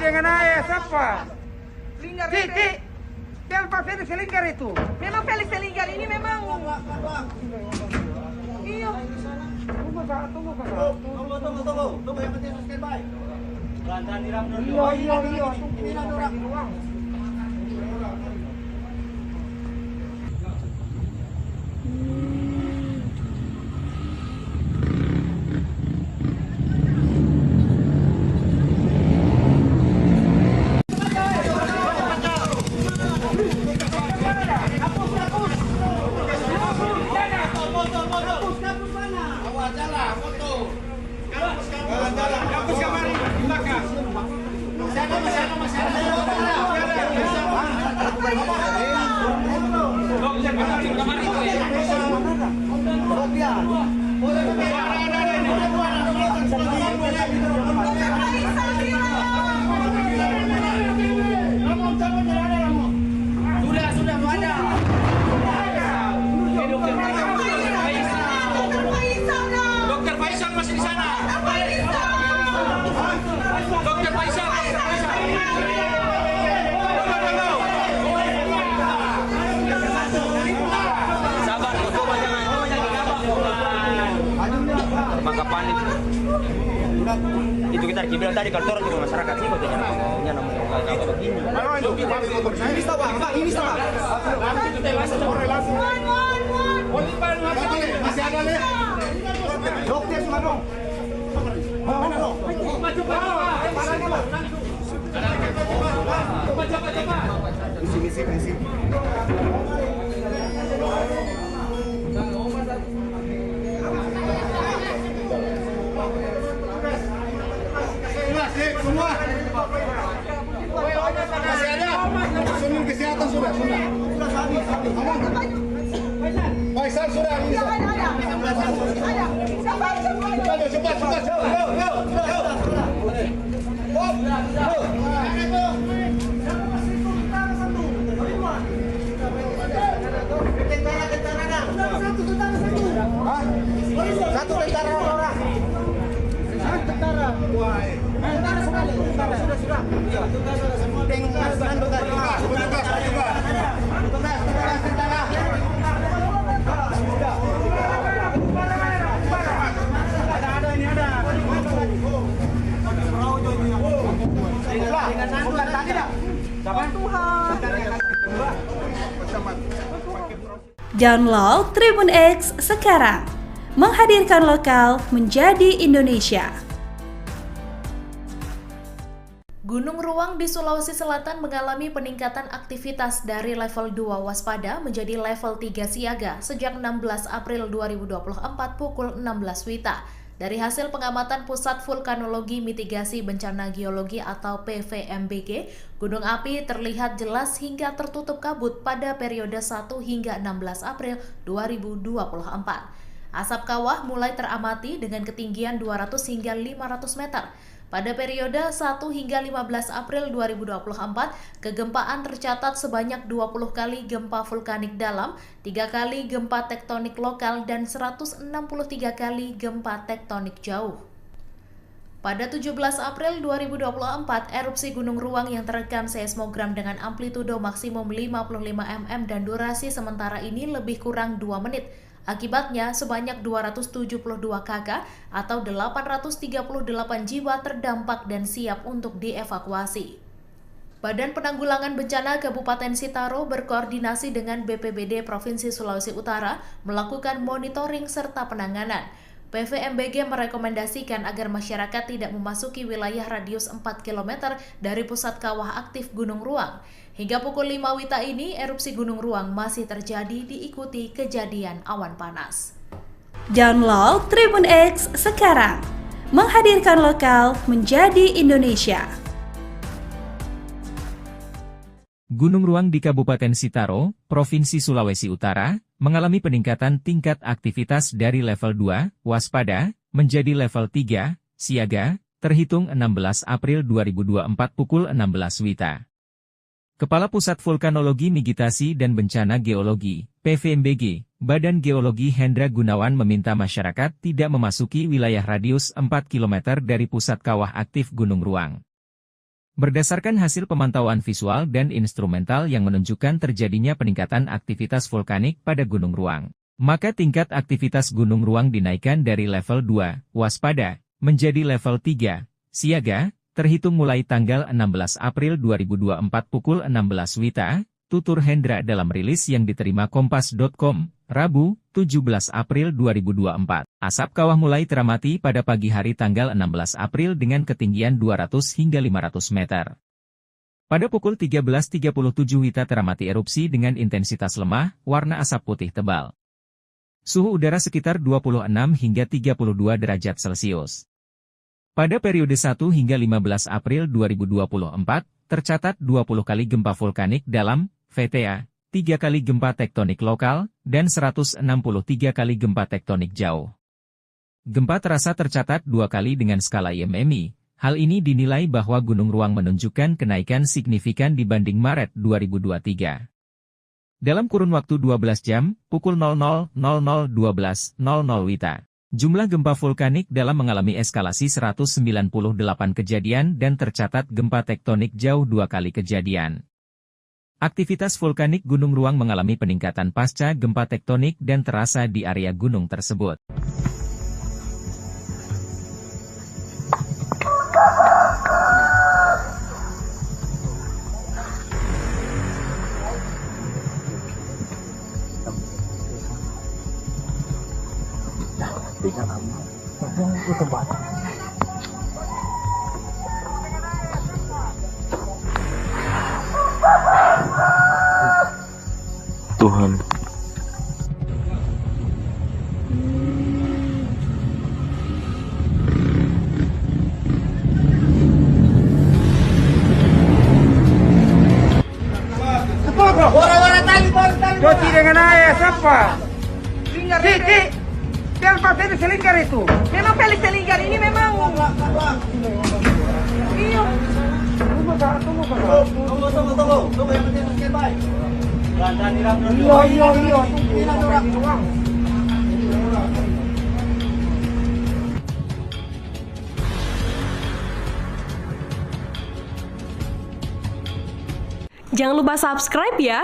dengan ayah siapa? Linggar Cici, siapa Felix Linggar itu? Memang Felix Linggar ini memang. Iya. Tunggu kak. Tunggu yang penting standby. Gantan dirang dulu. Iya. Tunggu. Dokter Faisal masih di sana. Dokter Faisal. Sabar, coba jangan maka panik. Itu kita bilang tadi kalau orang juga masyarakat sih kok jangan ngomong begini. Ini stop, Pak. Ini stop. Masih ada nih. Dokter semua dong. Mana dong? Coba. Misi. Semua. Masih ada. Sunung kesehatan sudah. Faisal sudah. Cepat. Satu tentara orang. Tentara. Sudah. Download Tribun X sekarang, menghadirkan lokal menjadi Indonesia. Gunung Ruang di Sulawesi Selatan mengalami peningkatan aktivitas dari level 2 waspada menjadi level 3 siaga sejak 16 April 2024 pukul 16 WITA. Dari hasil pengamatan Pusat Vulkanologi Mitigasi Bencana Geologi atau PVMBG, gunung api terlihat jelas hingga tertutup kabut pada periode 1 hingga 16 April 2024. Asap kawah mulai teramati dengan ketinggian 200 hingga 500 meter. Pada periode 1 hingga 15 April 2024, kegempaan tercatat sebanyak 20 kali gempa vulkanik dalam, 3 kali gempa tektonik lokal, dan 163 kali gempa tektonik jauh. Pada 17 April 2024, erupsi Gunung Ruang yang terekam seismogram dengan amplitudo maksimum 55 mm dan durasi sementara ini lebih kurang 2 menit. Akibatnya, sebanyak 272 kakak atau 838 jiwa terdampak dan siap untuk dievakuasi. Badan Penanggulangan Bencana Kabupaten Sitaro berkoordinasi dengan BPBD Provinsi Sulawesi Utara melakukan monitoring serta penanganan. PVMBG merekomendasikan agar masyarakat tidak memasuki wilayah radius 4 km dari pusat kawah aktif Gunung Ruang. Hingga pukul 5 WITA ini, erupsi Gunung Ruang masih terjadi diikuti kejadian awan panas. Download Tribun X sekarang, menghadirkan lokal menjadi Indonesia. Gunung Ruang di Kabupaten Sitaro, Provinsi Sulawesi Utara, mengalami peningkatan tingkat aktivitas dari level 2, waspada, menjadi level 3, siaga, terhitung 16 April 2024 pukul 16 WITA. Kepala Pusat Vulkanologi Mitigasi dan Bencana Geologi, PVMBG, Badan Geologi Hendra Gunawan meminta masyarakat tidak memasuki wilayah radius 4 km dari pusat kawah aktif Gunung Ruang. Berdasarkan hasil pemantauan visual dan instrumental yang menunjukkan terjadinya peningkatan aktivitas vulkanik pada Gunung Ruang, maka tingkat aktivitas Gunung Ruang dinaikkan dari level 2, waspada, menjadi level 3, siaga, terhitung mulai tanggal 16 April 2024 pukul 16 WITA, tutur Hendra dalam rilis yang diterima Kompas.com, Rabu, 17 April 2024. Asap kawah mulai teramati pada pagi hari tanggal 16 April dengan ketinggian 200 hingga 500 meter. Pada pukul 13.37 WITA teramati erupsi dengan intensitas lemah, warna asap putih tebal. Suhu udara sekitar 26 hingga 32 derajat Celcius. Pada periode 1 hingga 15 April 2024, tercatat 20 kali gempa vulkanik dalam VTA, 3 kali gempa tektonik lokal, dan 163 kali gempa tektonik jauh. Gempa terasa tercatat 2 kali dengan skala IMMI. Hal ini dinilai bahwa Gunung Ruang menunjukkan kenaikan signifikan dibanding Maret 2023. Dalam kurun waktu 12 jam, pukul 00.00 12.00 WITA, jumlah gempa vulkanik dalam mengalami eskalasi 198 kejadian dan tercatat gempa tektonik jauh 2 kali kejadian. Aktivitas vulkanik Gunung Ruang mengalami peningkatan pasca gempa tektonik dan terasa di area gunung tersebut. Tuhan. Cuci dengan air, siapa? Selinggar. Yang Pak Felix selingkar itu. Memang Felix selinggar ini memang. Iya. Tunggu. Tunggu yang penting standby. Iya. Tunggu. Jangan lupa subscribe ya.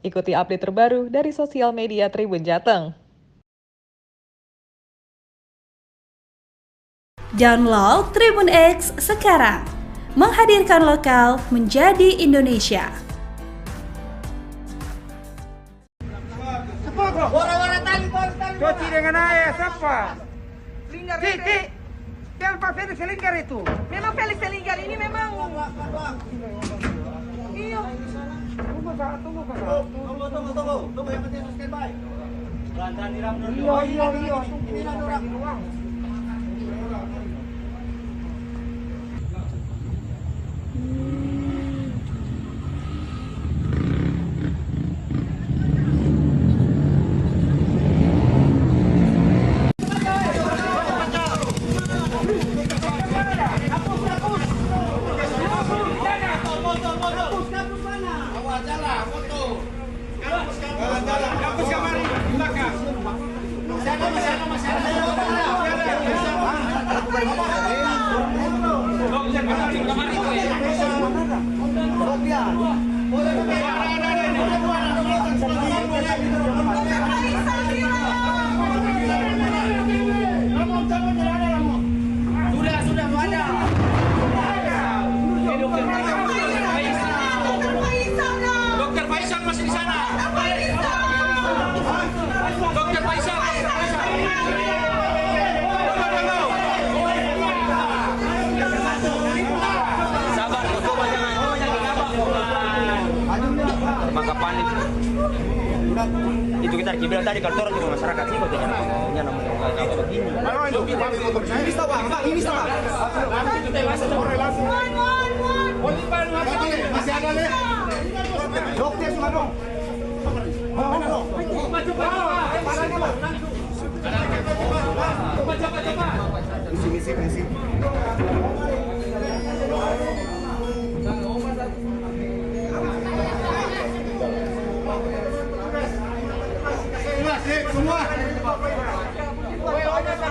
Ikuti update terbaru dari sosial media Tribun Jateng. Download Tribun X sekarang. Menghadirkan lokal menjadi Indonesia. Cuci dengan air, siapa? Selinggar. Yang Pak Felix selingkar itu. Memang Felix selinggar ini memang. Iya. Tunggu yang penting standby. Iya. Tunggu. Itu kita bilang tadi kalau orang juga masyarakat sih katanya mau apa begini. Ini tahu Pak, ini tahu. Masih ada nih. Dokter semua dong. Misi. Semua.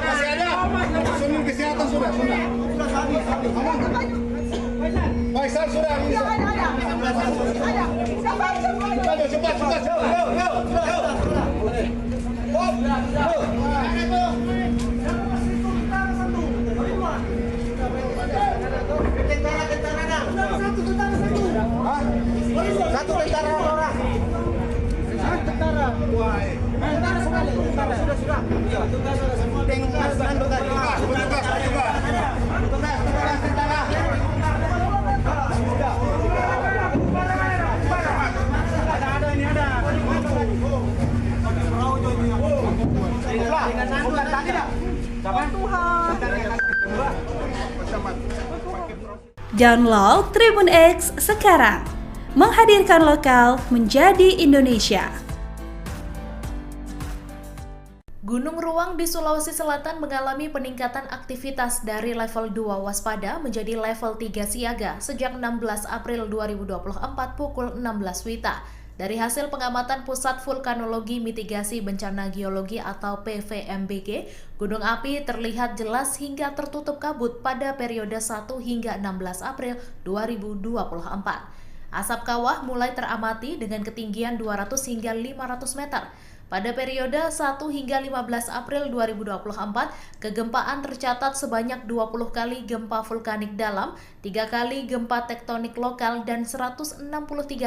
Masih ada. Semua kesehatan sudah. Faisal sudah. Cepat. Satu tentara orang. Tentara. Tentara sekali. Sudah. Tengok Mas Nando tadi. Tentara. Ada ini ada. Dengan Nando tadi dah. Download Tribun X sekarang. Menghadirkan lokal menjadi Indonesia. Gunung Ruang di Sulawesi Selatan mengalami peningkatan aktivitas dari level 2 waspada menjadi level 3 siaga sejak 16 April 2024 pukul 16 WITA. Dari hasil pengamatan Pusat Vulkanologi Mitigasi Bencana Geologi atau PVMBG, gunung api terlihat jelas hingga tertutup kabut pada periode 1 hingga 16 April 2024. Asap kawah mulai teramati dengan ketinggian 200 hingga 500 meter. Pada periode 1 hingga 15 April 2024, kegempaan tercatat sebanyak 20 kali gempa vulkanik dalam, 3 kali gempa tektonik lokal, dan 163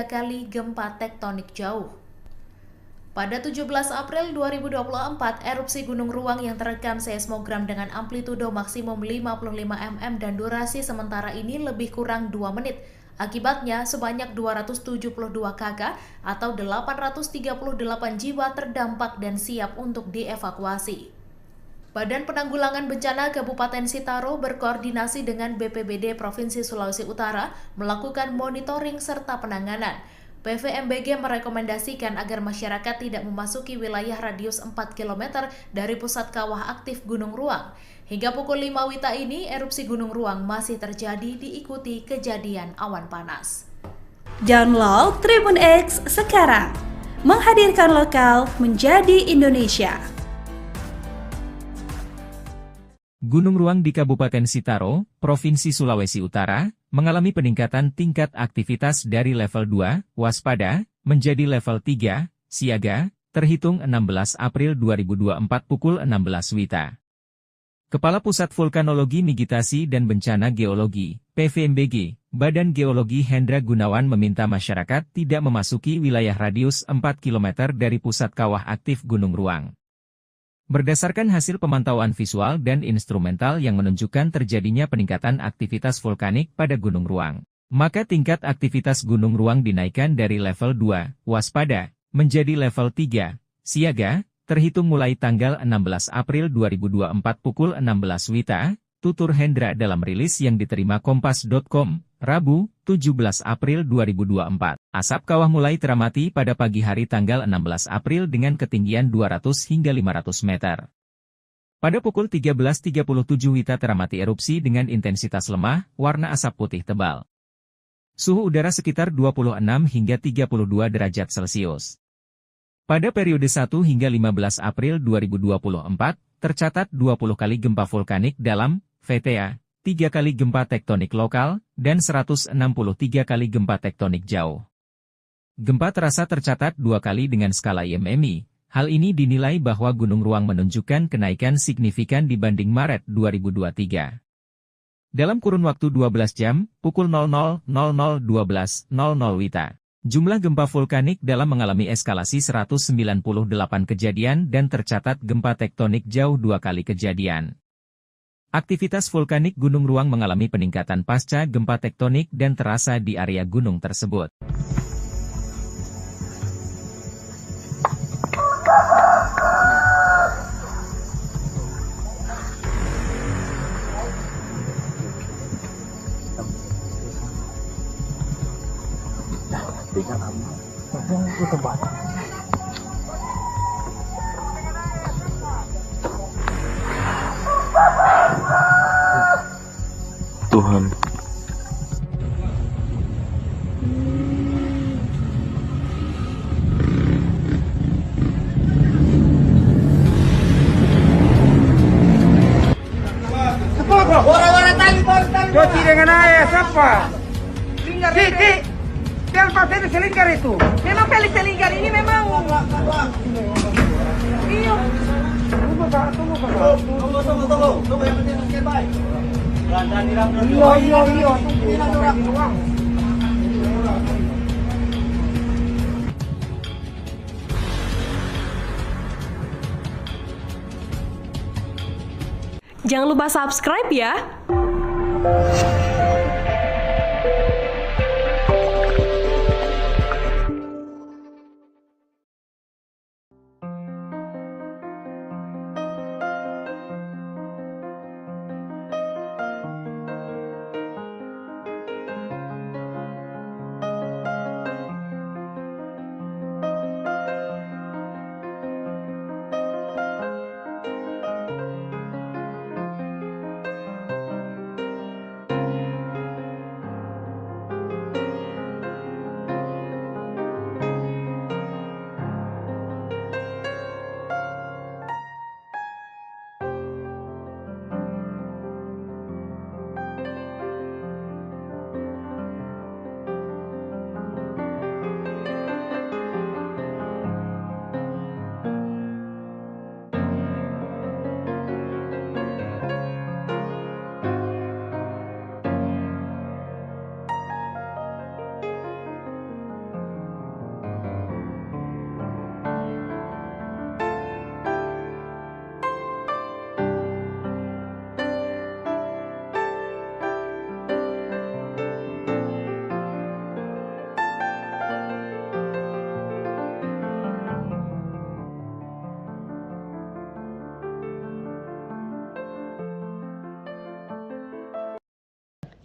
kali gempa tektonik jauh. Pada 17 April 2024, erupsi Gunung Ruang yang terekam seismogram dengan amplitudo maksimum 55 mm dan durasi sementara ini lebih kurang 2 menit. Akibatnya, sebanyak 272 kakak atau 838 jiwa terdampak dan siap untuk dievakuasi. Badan Penanggulangan Bencana Kabupaten Sitaro berkoordinasi dengan BPBD Provinsi Sulawesi Utara melakukan monitoring serta penanganan. PVMBG merekomendasikan agar masyarakat tidak memasuki wilayah radius 4 km dari pusat kawah aktif Gunung Ruang. Hingga pukul 5 WITA ini, erupsi Gunung Ruang masih terjadi diikuti kejadian awan panas. Download Tribun X sekarang. Menghadirkan lokal menjadi Indonesia. Gunung Ruang di Kabupaten Sitaro, Provinsi Sulawesi Utara, mengalami peningkatan tingkat aktivitas dari level 2, waspada, menjadi level 3, siaga, terhitung 16 April 2024 pukul 16 WITA. Kepala Pusat Vulkanologi Mitigasi dan Bencana Geologi, PVMBG, Badan Geologi Hendra Gunawan meminta masyarakat tidak memasuki wilayah radius 4 km dari pusat kawah aktif Gunung Ruang. Berdasarkan hasil pemantauan visual dan instrumental yang menunjukkan terjadinya peningkatan aktivitas vulkanik pada Gunung Ruang, maka tingkat aktivitas Gunung Ruang dinaikkan dari level 2, waspada, menjadi level 3, siaga, terhitung mulai tanggal 16 April 2024 pukul 16 WITA, tutur Hendra dalam rilis yang diterima Kompas.com, Rabu, 17 April 2024. Asap kawah mulai teramati pada pagi hari tanggal 16 April dengan ketinggian 200 hingga 500 meter. Pada pukul 13.37 WITA teramati erupsi dengan intensitas lemah, warna asap putih tebal. Suhu udara sekitar 26 hingga 32 derajat Celcius. Pada periode 1 hingga 15 April 2024, tercatat 20 kali gempa vulkanik dalam, VTA, 3 kali gempa tektonik lokal, dan 163 kali gempa tektonik jauh. Gempa terasa tercatat 2 kali dengan skala IMMI. Hal ini dinilai bahwa Gunung Ruang menunjukkan kenaikan signifikan dibanding Maret 2023. Dalam kurun waktu 12 jam, pukul 00.00 12.00 WITA. Jumlah gempa vulkanik dalam mengalami eskalasi 198 kejadian dan tercatat gempa tektonik jauh 2 kali kejadian. Aktivitas vulkanik Gunung Ruang mengalami peningkatan pasca gempa tektonik dan terasa di area gunung tersebut. Tuhan. Orang-orang tali. Cuci dengan air, siapa? Linggar, Kiki, siapa Felix Selingkar itu? Memang Felix Selinggar ini memang. Iya. Tunggu, Kak. Tunggu, yang penting standby. Iya. Tunggu, di ruang. Jangan lupa subscribe ya.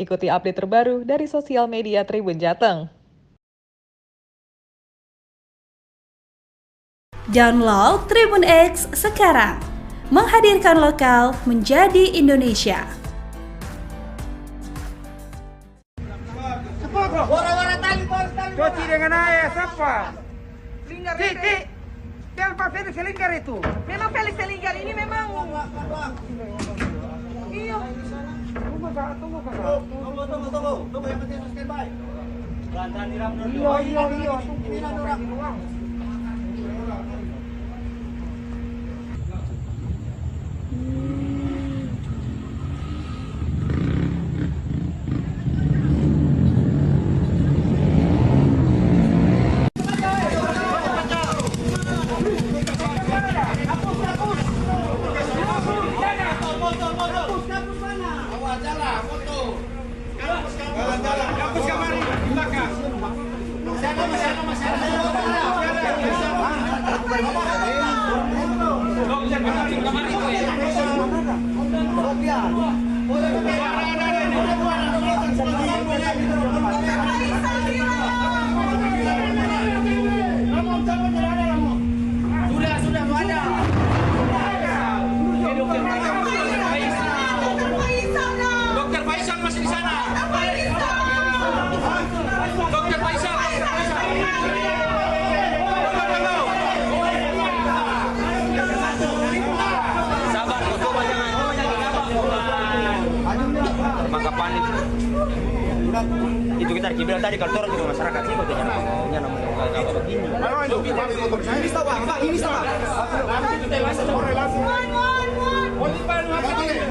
Ikuti update terbaru dari sosial media Tribun Jateng. Download Tribun X sekarang. Menghadirkan lokal menjadi Indonesia. Orang-orang tali. Cuci dengan air, siapa? Linggar, Kiki, siapa Felix Selingkar itu? Memang Felix Selinggar ini memang. Iya. Tunggu, Kak. Tunggu, yang penting standby. Iya. Tunggu, di ruang. Dokter Faisal masih di sana. Dokter Faisal. Sabar, coba jangan maka panik. Itu kita bilang tadi kalau orang juga masyarakat sih kok jangan maunya kayak begini. Ini stop, Pak. Ini stop.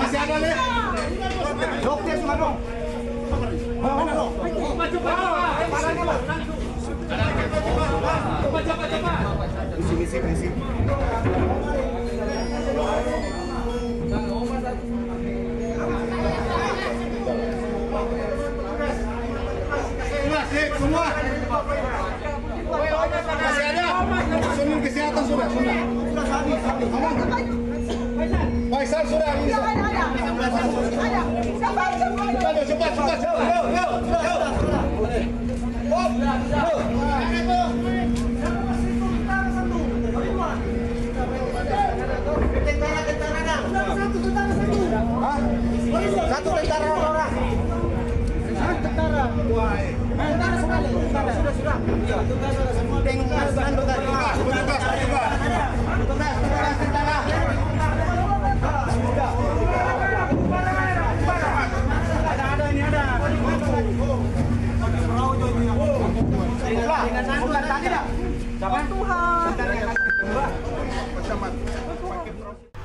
Masih ada nih. Dokter semua dong. Semua. Masih ada. Semua kesehatan sudah. Sudah habis. Faisal sudah. Cepat. Satu tentara orang.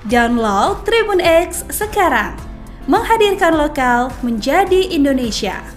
Download Tribun X sekarang, menghadirkan lokal menjadi Indonesia.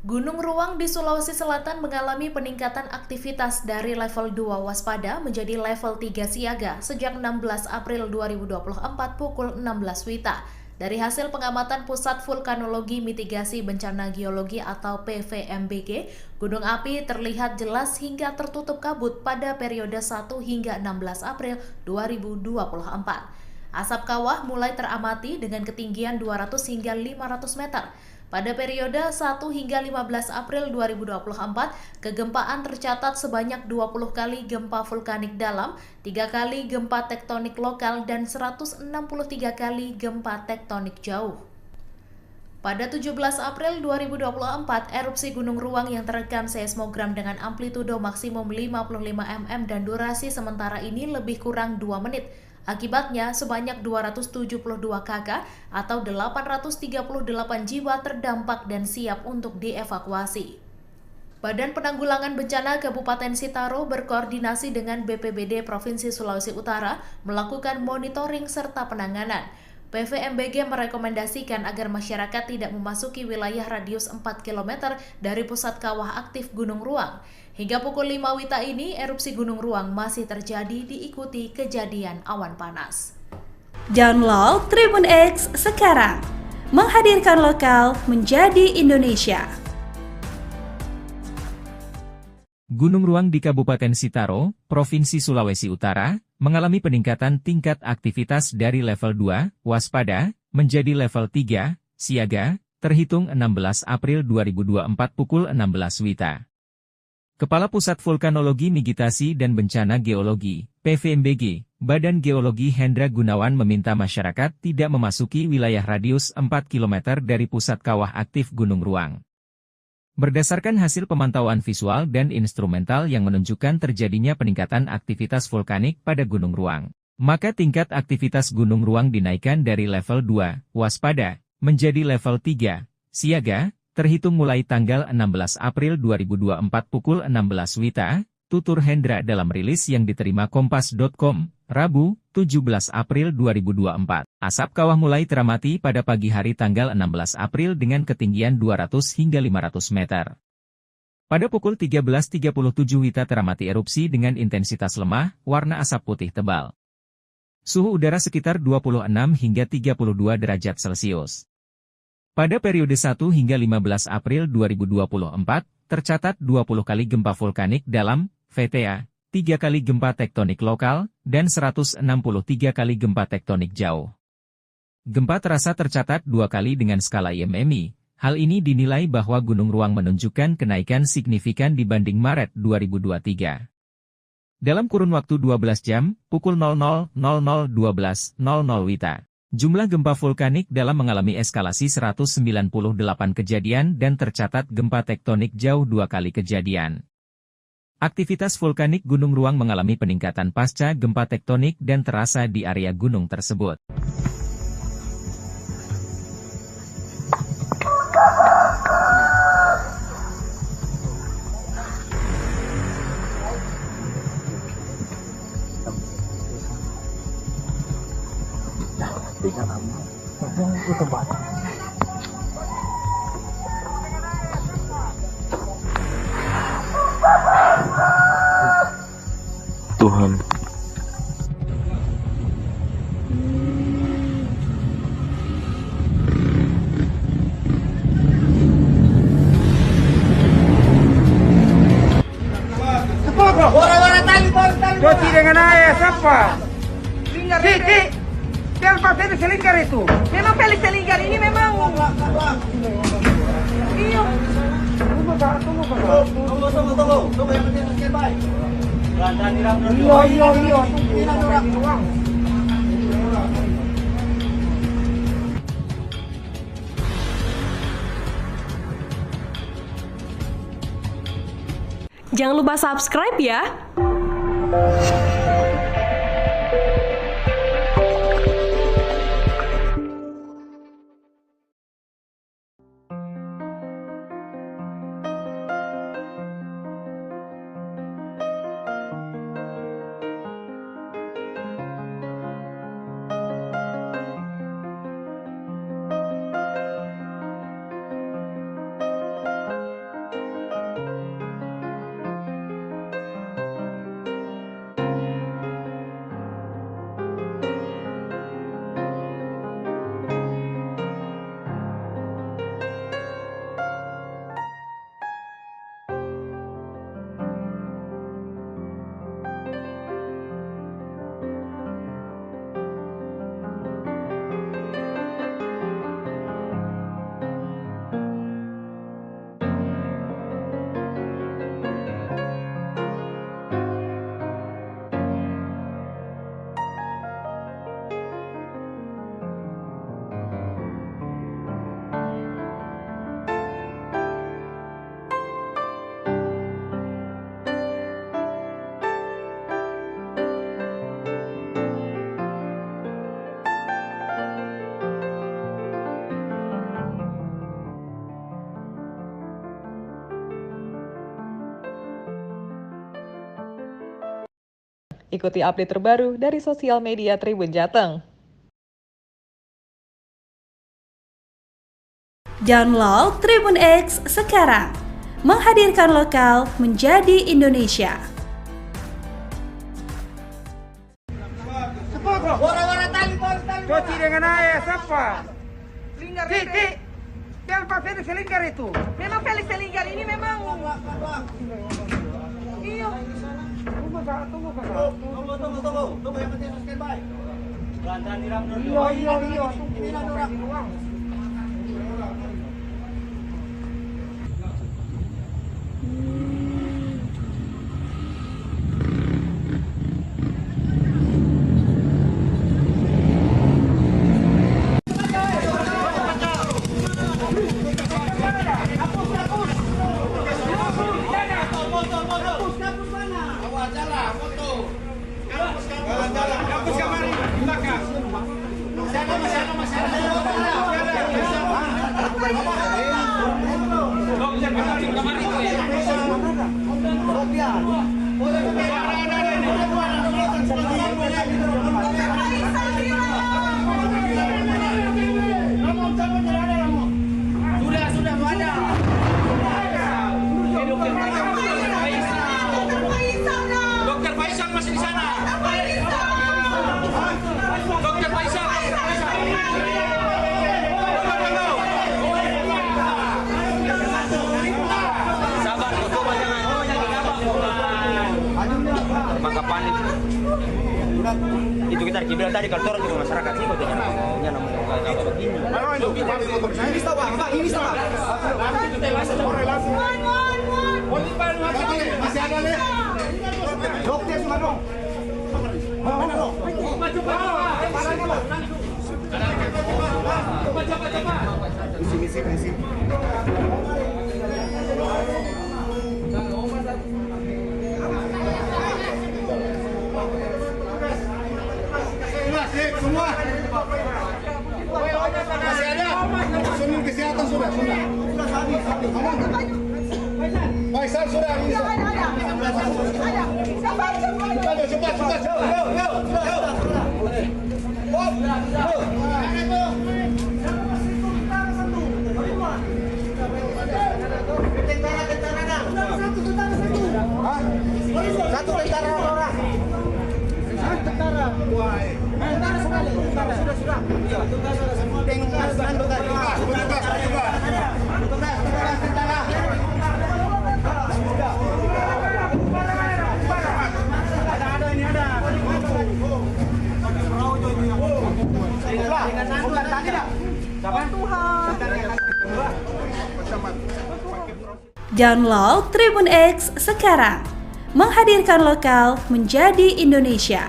Gunung Ruang di Sulawesi Selatan mengalami peningkatan aktivitas dari level 2 waspada menjadi level 3 siaga sejak 16 April 2024 pukul 16 WITA. Dari hasil pengamatan Pusat Vulkanologi Mitigasi Bencana Geologi atau PVMBG, gunung api terlihat jelas hingga tertutup kabut pada periode 1 hingga 16 April 2024. Asap kawah mulai teramati dengan ketinggian 200 hingga 500 meter. Pada periode 1 hingga 15 April 2024, kegempaan tercatat sebanyak 20 kali gempa vulkanik dalam, 3 kali gempa tektonik lokal, dan 163 kali gempa tektonik jauh. Pada 17 April 2024, erupsi Gunung Ruang yang terekam seismogram dengan amplitudo maksimum 55 mm dan durasi sementara ini lebih kurang 2 menit. Akibatnya, sebanyak 272 kakak atau 838 jiwa terdampak dan siap untuk dievakuasi. Badan Penanggulangan Bencana Kabupaten Sitaro berkoordinasi dengan BPBD Provinsi Sulawesi Utara melakukan monitoring serta penanganan. PVMBG merekomendasikan agar masyarakat tidak memasuki wilayah radius 4 km dari pusat kawah aktif Gunung Ruang. Hingga pukul 5 WITA ini, erupsi Gunung Ruang masih terjadi diikuti kejadian awan panas. Download Tribun X sekarang, menghadirkan lokal menjadi Indonesia. Gunung Ruang di Kabupaten Sitaro, Provinsi Sulawesi Utara, mengalami peningkatan tingkat aktivitas dari level 2, waspada, menjadi level 3, siaga, terhitung 16 April 2024 pukul 16 WITA. Kepala Pusat Vulkanologi Mitigasi dan Bencana Geologi, PVMBG, Badan Geologi Hendra Gunawan meminta masyarakat tidak memasuki wilayah radius 4 km dari pusat kawah aktif Gunung Ruang. Berdasarkan hasil pemantauan visual dan instrumental yang menunjukkan terjadinya peningkatan aktivitas vulkanik pada Gunung Ruang, maka tingkat aktivitas Gunung Ruang dinaikkan dari level 2, waspada, menjadi level 3, siaga, terhitung mulai tanggal 16 April 2024 pukul 16 WITA, tutur Hendra dalam rilis yang diterima Kompas.com, Rabu, 17 April 2024. Asap kawah mulai teramati pada pagi hari tanggal 16 April dengan ketinggian 200 hingga 500 meter. Pada pukul 13.37 WITA teramati erupsi dengan intensitas lemah, warna asap putih tebal. Suhu udara sekitar 26 hingga 32 derajat Celcius. Pada periode 1 hingga 15 April 2024, tercatat 20 kali gempa vulkanik dalam, VTA, 3 kali gempa tektonik lokal, dan 163 kali gempa tektonik jauh. Gempa terasa tercatat 2 kali dengan skala IMMI. Hal ini dinilai bahwa Gunung Ruang menunjukkan kenaikan signifikan dibanding Maret 2023. Dalam kurun waktu 12 jam, pukul 00.00 12.00 WITA. Jumlah gempa vulkanik dalam mengalami eskalasi 198 kejadian dan tercatat gempa tektonik jauh 2 kali kejadian. Aktivitas vulkanik Gunung Ruang mengalami peningkatan pasca gempa tektonik dan terasa di area gunung tersebut. Tuhan. Orang-orang tali. Cuci dengan air, siapa? Linggar, Siapa tadi selingkar itu? memang Felix selingkar ini memang. Iya. Tunggu yang penting standby. Iya. Jangan lupa subscribe ya. Ikuti update terbaru dari sosial media Tribun Jateng. Download Tribun X sekarang, menghadirkan lokal menjadi Indonesia. Cepat bro. Bora tali. Cuci dengan air, siapa? Linggar. Jangan pakai selingkar itu. Memang Felix Selinggar ini memang. Iya. Tunggu. Tunggu yang penting standby. Iya. Tunggu. Dokter Faisal masih di sana. Dokter Faisal. Sabar, coba jangan. Maka panik. Itu kita bilang tadi kalau orang juga masyarakat sih kok jangan kayak begini. Ini salah. Masih ada nih. Dokter semua dong. Misi. Semua. Masih ada. Personil kesehatan sudah. Faisal sudah. Cepat. Satu tentara orang. Tentara. Sudah. Download Tribun X sekarang, menghadirkan lokal menjadi Indonesia.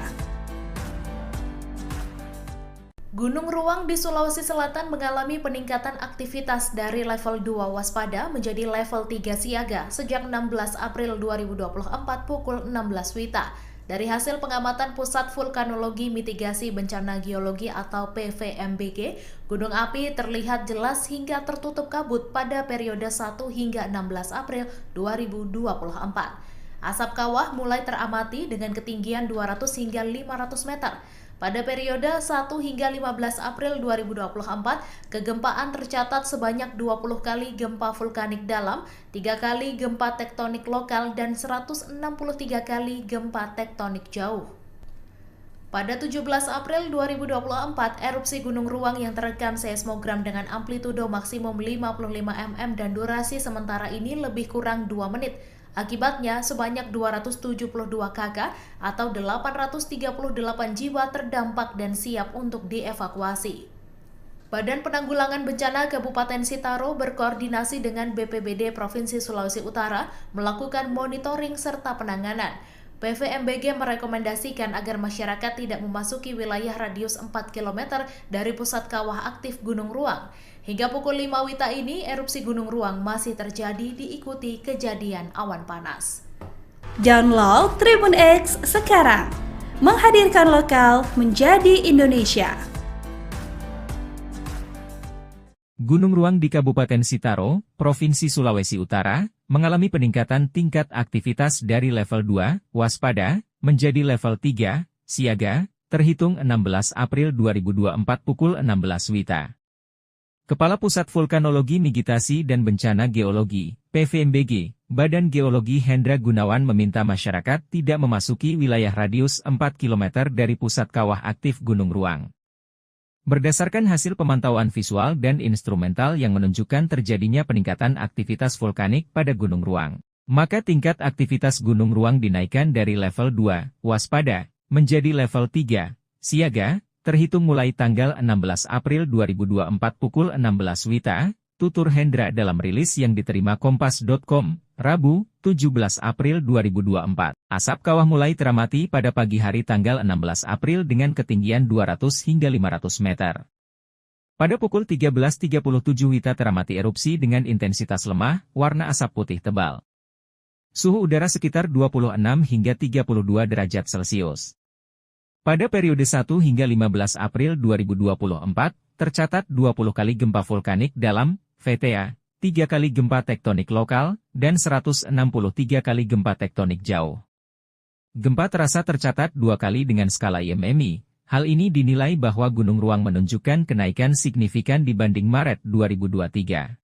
Gunung Ruang di Sulawesi Selatan mengalami peningkatan aktivitas dari level 2 waspada menjadi level 3 siaga sejak 16 April 2024 pukul 16 WITA. Dari hasil pengamatan Pusat Vulkanologi Mitigasi Bencana Geologi atau PVMBG, gunung api terlihat jelas hingga tertutup kabut pada periode 1 hingga 16 April 2024. Asap kawah mulai teramati dengan ketinggian 200 hingga 500 meter. Pada periode 1 hingga 15 April 2024, kegempaan tercatat sebanyak 20 kali gempa vulkanik dalam, 3 kali gempa tektonik lokal, dan 163 kali gempa tektonik jauh. Pada 17 April 2024, erupsi Gunung Ruang yang terekam seismogram dengan amplitudo maksimum 55 mm dan durasi sementara ini lebih kurang 2 menit. Akibatnya, sebanyak 272 kakak atau 838 jiwa terdampak dan siap untuk dievakuasi. Badan Penanggulangan Bencana Kabupaten Sitaro berkoordinasi dengan BPBD Provinsi Sulawesi Utara melakukan monitoring serta penanganan. PVMBG merekomendasikan agar masyarakat tidak memasuki wilayah radius 4 km dari pusat kawah aktif Gunung Ruang. Hingga pukul 5 WITA ini, erupsi Gunung Ruang masih terjadi diikuti kejadian awan panas. Download Tribun X sekarang, menghadirkan lokal menjadi Indonesia. Gunung Ruang di Kabupaten Sitaro, Provinsi Sulawesi Utara, mengalami peningkatan tingkat aktivitas dari level 2, waspada, menjadi level 3, siaga, terhitung 16 April 2024 pukul 16 WITA. Kepala Pusat Vulkanologi Mitigasi dan Bencana Geologi, PVMBG, Badan Geologi Hendra Gunawan meminta masyarakat tidak memasuki wilayah radius 4 km dari pusat kawah aktif Gunung Ruang. Berdasarkan hasil pemantauan visual dan instrumental yang menunjukkan terjadinya peningkatan aktivitas vulkanik pada Gunung Ruang, maka tingkat aktivitas Gunung Ruang dinaikkan dari level 2, waspada, menjadi level 3, siaga, terhitung mulai tanggal 16 April 2024 pukul 16 WITA, tutur Hendra dalam rilis yang diterima Kompas.com, Rabu, 17 April 2024. Asap kawah mulai teramati pada pagi hari tanggal 16 April dengan ketinggian 200 hingga 500 meter. Pada pukul 13.37 WITA teramati erupsi dengan intensitas lemah, warna asap putih tebal. Suhu udara sekitar 26 hingga 32 derajat Celcius. Pada periode 1 hingga 15 April 2024, tercatat 20 kali gempa vulkanik dalam, VTA, 3 kali gempa tektonik lokal, dan 163 kali gempa tektonik jauh. Gempa terasa tercatat 2 kali dengan skala IMMI. Hal ini dinilai bahwa Gunung Ruang menunjukkan kenaikan signifikan dibanding Maret 2023.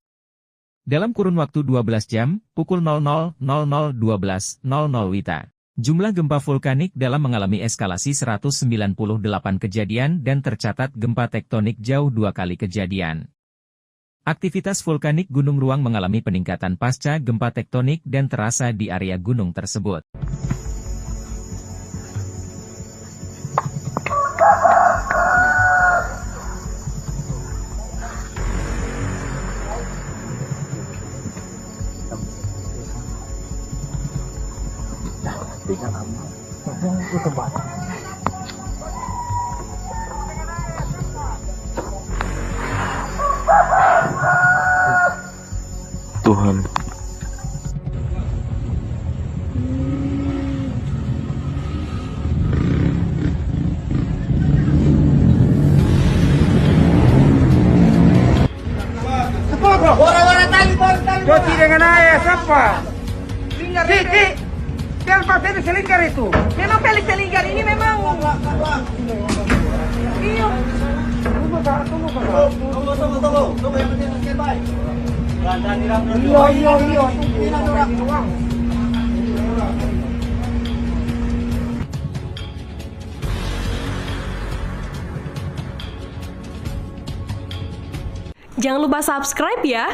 Dalam kurun waktu 12 jam, pukul 00.00 12.00 WITA. Jumlah gempa vulkanik dalam mengalami eskalasi 198 kejadian dan tercatat gempa tektonik jauh 2 kali kejadian. Aktivitas vulkanik Gunung Ruang mengalami peningkatan pasca gempa tektonik dan terasa di area gunung tersebut. Tuhan. Orang-orang tali. Cuci dengan air, siapa? Linggar, Cik, yang pasti ini selingkar itu. memang Felix Selinggar ini memang. Iya. Tunggu, yang penting standby. Iya. Jangan lupa subscribe ya.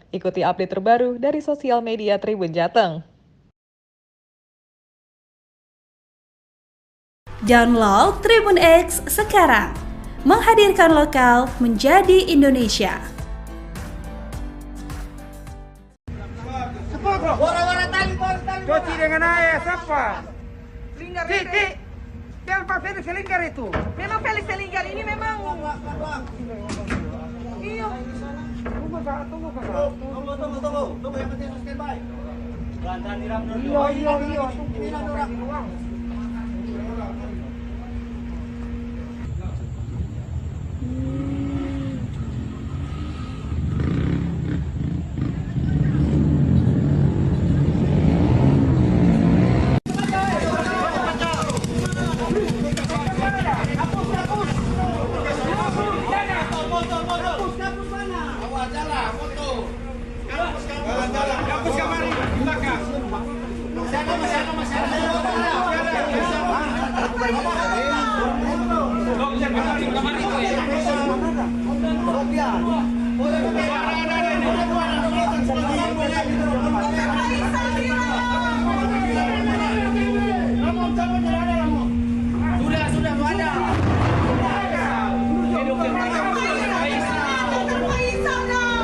Ikuti update terbaru dari sosial media Tribun Jateng. Download Tribun X sekarang, menghadirkan lokal menjadi Indonesia. Wara-wara tali tali. Cuci dengan air siapa? Linggar Cik, ini. cik. Siapa Felix Linggar itu? Memang Felix Linggar ini memang. Iya. Tunggu kakak, tunggu kakak. Tunggu yang penting standby. Iya. Tunggu kakak.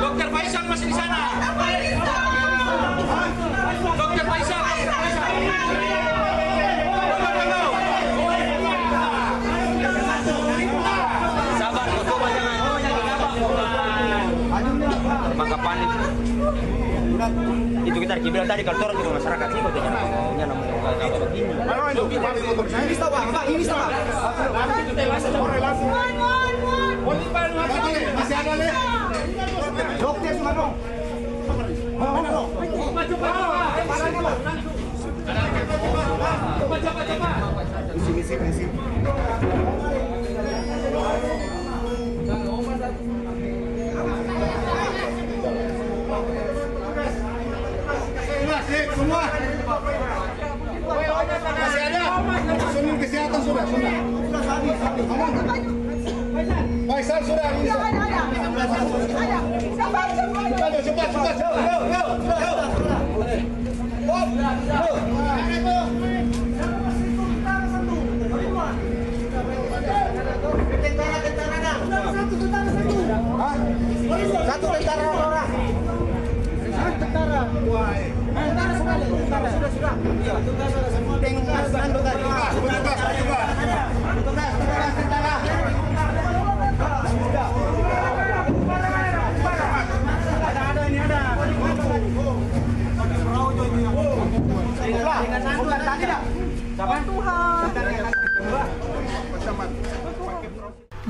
Dokter Faisal masih di sana. Dokter Faisal. Sabar, coba jangan maka panik. Itu kita bilang tadi kalau turun di masyarakat sih kok jangan kabar begini. Ini tahu Pak, ini tahu. Masih ada nih. Dokter Sumarno. Mana dong? Coba. Misi. Semua. Masih ada. Sunung kesehatan sudah. Faisal sudah. Cepat. Satu tentara orang. Tentara. Sudah. Iya,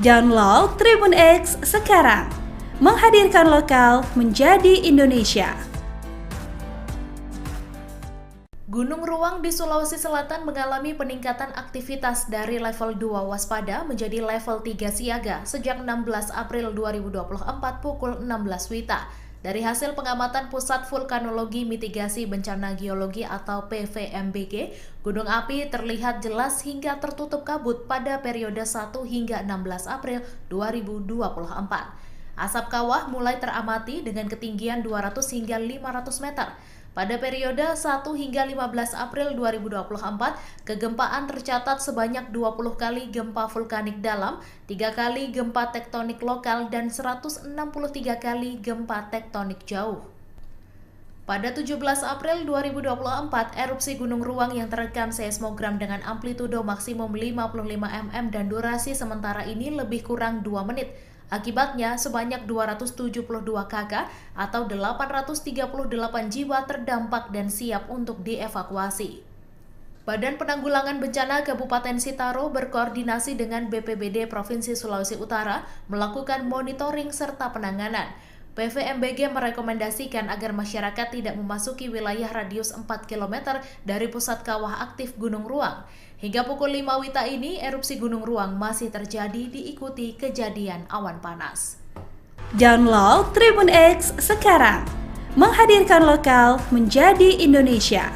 Download Tribun X sekarang, menghadirkan lokal menjadi Indonesia. Gunung Ruang di Sulawesi Selatan mengalami peningkatan aktivitas dari level 2 waspada menjadi level 3 siaga sejak 16 April 2024 pukul 16 WITA. Dari hasil pengamatan Pusat Vulkanologi Mitigasi Bencana Geologi atau PVMBG, gunung api terlihat jelas hingga tertutup kabut pada periode 1 hingga 16 April 2024. Asap kawah mulai teramati dengan ketinggian 200 hingga 500 meter. Pada periode 1 hingga 15 April 2024, kegempaan tercatat sebanyak 20 kali gempa vulkanik dalam, 3 kali gempa tektonik lokal, dan 163 kali gempa tektonik jauh. Pada 17 April 2024, erupsi Gunung Ruang yang terekam seismogram dengan amplitudo maksimum 55 mm dan durasi sementara ini lebih kurang 2 menit. Akibatnya, sebanyak 272 kakak atau 838 jiwa terdampak dan siap untuk dievakuasi. Badan Penanggulangan Bencana Kabupaten Sitaro berkoordinasi dengan BPBD Provinsi Sulawesi Utara melakukan monitoring serta penanganan. PVMBG merekomendasikan agar masyarakat tidak memasuki wilayah radius 4 km dari pusat kawah aktif Gunung Ruang. Hingga pukul 5 WITA ini, erupsi Gunung Ruang masih terjadi diikuti kejadian awan panas. Download Tribun X sekarang, menghadirkan lokal menjadi Indonesia.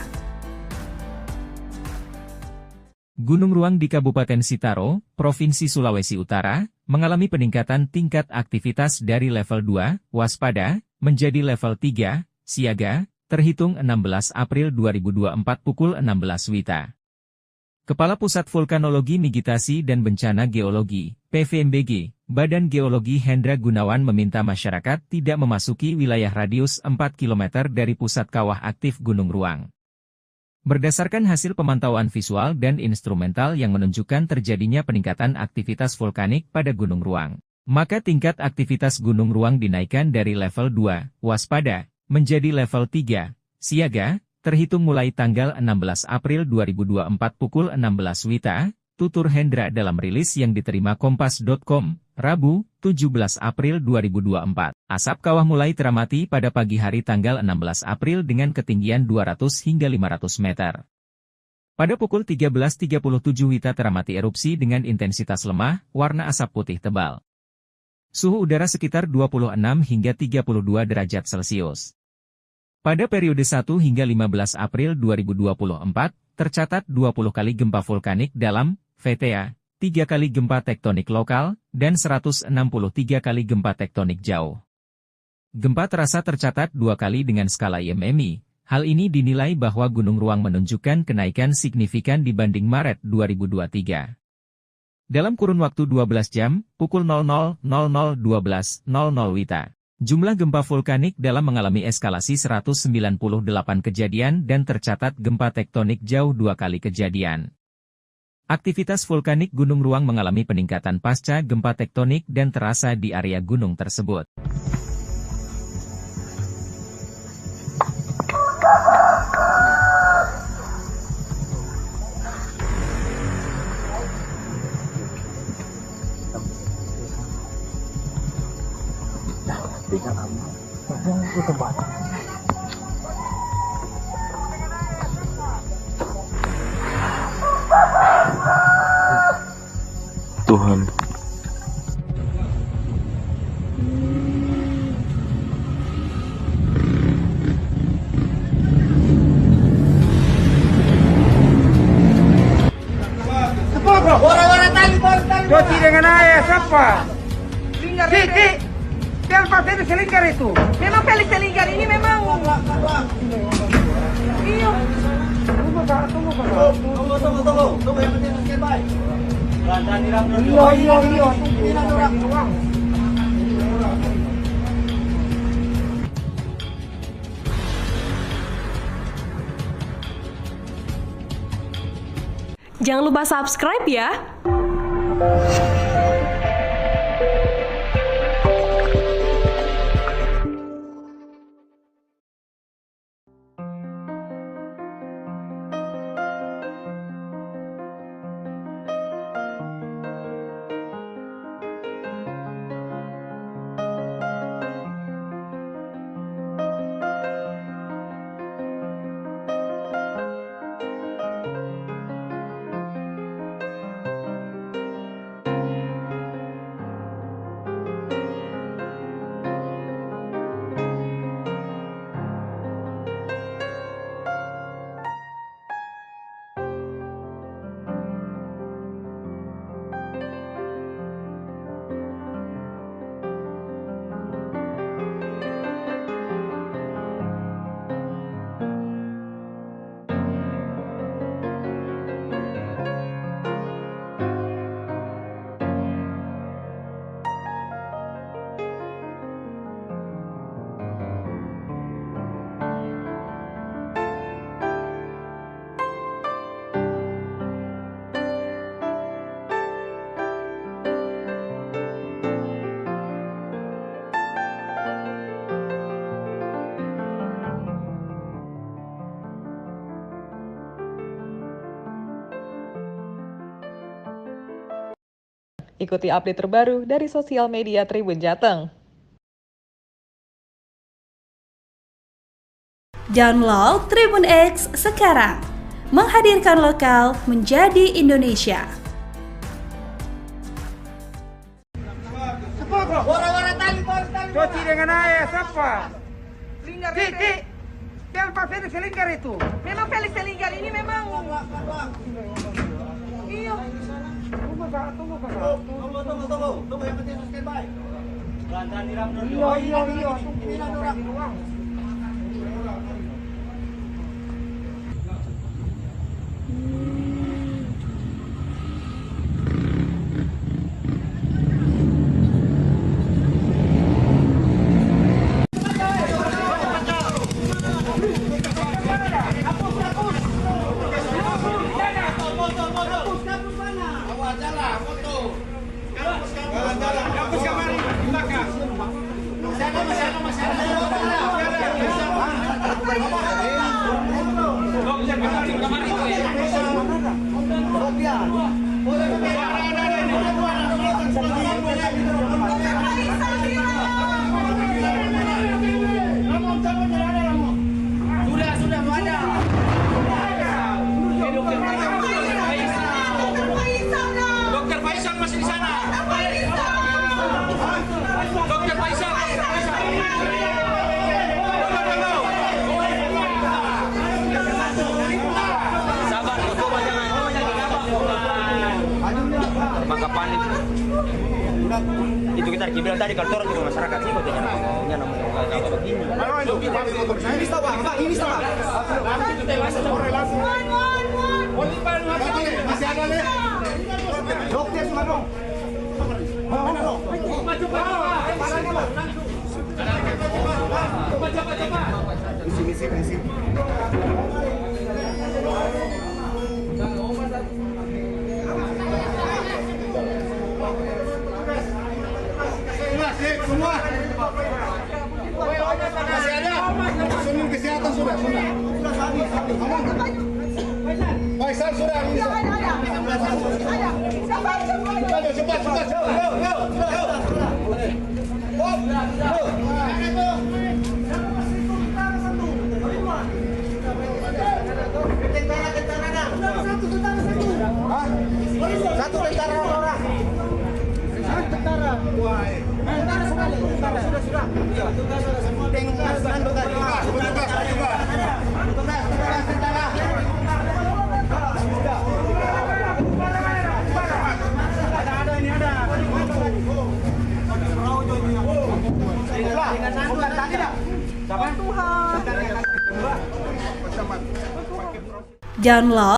Gunung Ruang di Kabupaten Sitaro, Provinsi Sulawesi Utara, mengalami peningkatan tingkat aktivitas dari level 2, waspada, menjadi level 3, siaga, terhitung 16 April 2024 pukul 16 WITA. Kepala Pusat Vulkanologi Mitigasi dan Bencana Geologi, PVMBG, Badan Geologi Hendra Gunawan meminta masyarakat tidak memasuki wilayah radius 4 km dari pusat kawah aktif Gunung Ruang. Berdasarkan hasil pemantauan visual dan instrumental yang menunjukkan terjadinya peningkatan aktivitas vulkanik pada Gunung Ruang, maka tingkat aktivitas Gunung Ruang dinaikkan dari level 2, waspada, menjadi level 3, siaga, terhitung mulai tanggal 16 April 2024 pukul 16 WITA, tutur Hendra dalam rilis yang diterima Kompas.com, Rabu, 17 April 2024. Asap kawah mulai teramati pada pagi hari tanggal 16 April dengan ketinggian 200 hingga 500 meter. Pada pukul 13.37 WITA teramati erupsi dengan intensitas lemah, warna asap putih tebal. Suhu udara sekitar 26 hingga 32 derajat Celcius. Pada periode 1 hingga 15 April 2024, tercatat 20 kali gempa vulkanik dalam, VTA, 3 kali gempa tektonik lokal, dan 163 kali gempa tektonik jauh. Gempa terasa tercatat 2 kali dengan skala IMMI. Hal ini dinilai bahwa Gunung Ruang menunjukkan kenaikan signifikan dibanding Maret 2023. Dalam kurun waktu 12 jam, pukul 00.00 12.00 WITA. Jumlah gempa vulkanik dalam mengalami eskalasi 198 kejadian dan tercatat gempa tektonik jauh 2 kali kejadian. Aktivitas vulkanik Gunung Ruang mengalami peningkatan pasca gempa tektonik dan terasa di area gunung tersebut. Tuhan. Orang-orang tali. Cuci dengan air, siapa? Linggar. Yang pasti itu selingkar itu. Memang Felix selingkar ini memang. Iya. Tunggu yang penting standby. Iya. Jangan lupa subscribe ya. Ikuti update terbaru dari sosial media Tribun Jateng. Download Tribun X sekarang. Menghadirkan lokal menjadi Indonesia. Orang-orang tali. Cuci dengan air, siapa? Linggar. Yang pasti itu selingkar itu. Memang Felix selingkar ini memang. Iya. Tunggu yang penting standby. Iya. Pimpinan orang. Dokter Faisal masih di sana. Dokter Faisal. Sabar, coba jangan maka panik. Itu kita bilang tadi kalau orang juga masyarakat sih katanya maunya apa begini. Ini stop, Pak. Ini stop. Masih ada nih. Dokter semua dong. Misi. Semua. Masih ada. Semua kesehatan sudah. Habis. Faisal sudah. Cepat. Satu tentara orang. Tentara. Tentara sekali. Sudah. Semua tengok tanda tadi. Tentara. Ada ini ada. Dengan sanduan tadi dah. Siapa? Tuhan. Download